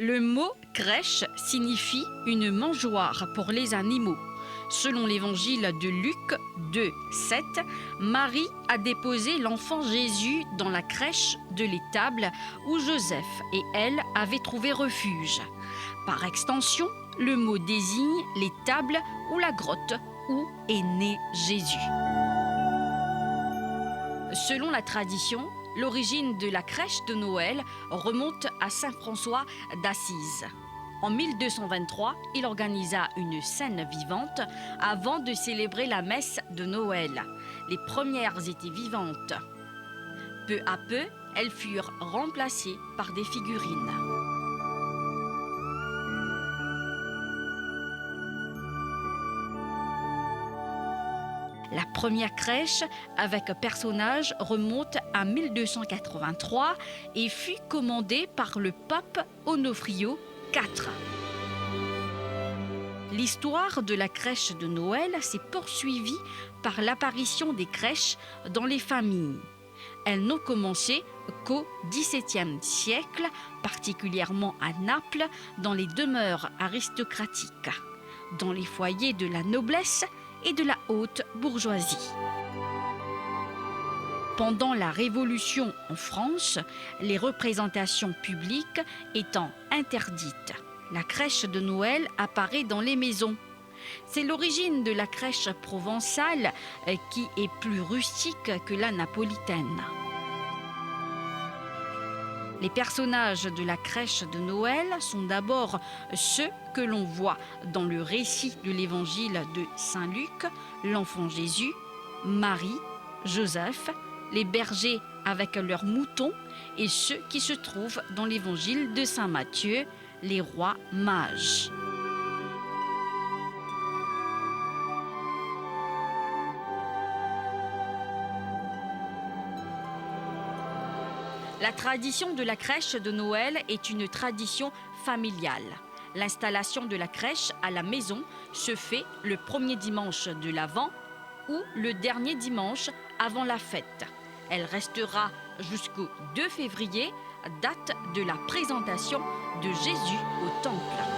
Le mot crèche signifie une mangeoire pour les animaux. Selon l'évangile de Luc 2, 7, Marie a déposé l'enfant Jésus dans la crèche de l'étable où Joseph et elle avaient trouvé refuge. Par extension, le mot désigne l'étable ou la grotte où est né Jésus. Selon la tradition, l'origine de la crèche de Noël remonte à saint François d'Assise. En 1223, il organisa une scène vivante avant de célébrer la messe de Noël. Les premières étaient vivantes. Peu à peu, elles furent remplacées par des figurines. La première crèche avec personnage remonte à 1283 et fut commandée par le pape Onofrio IV. L'histoire de la crèche de Noël s'est poursuivie par l'apparition des crèches dans les familles. Elles n'ont commencé qu'au XVIIe siècle, particulièrement à Naples, dans les demeures aristocratiques, dans les foyers de la noblesse et de la haute bourgeoisie. Pendant la Révolution en France, les représentations publiques étant interdites, la crèche de Noël apparaît dans les maisons. C'est l'origine de la crèche provençale qui est plus rustique que la napolitaine. Les personnages de la crèche de Noël sont d'abord ceux que l'on voit dans le récit de l'évangile de Saint Luc, l'enfant Jésus, Marie, Joseph, les bergers avec leurs moutons et ceux qui se trouvent dans l'évangile de Saint Matthieu, les rois mages. La tradition de la crèche de Noël est une tradition familiale. L'installation de la crèche à la maison se fait le premier dimanche de l'Avent ou le dernier dimanche avant la fête. Elle restera jusqu'au 2 février, date de la présentation de Jésus au temple.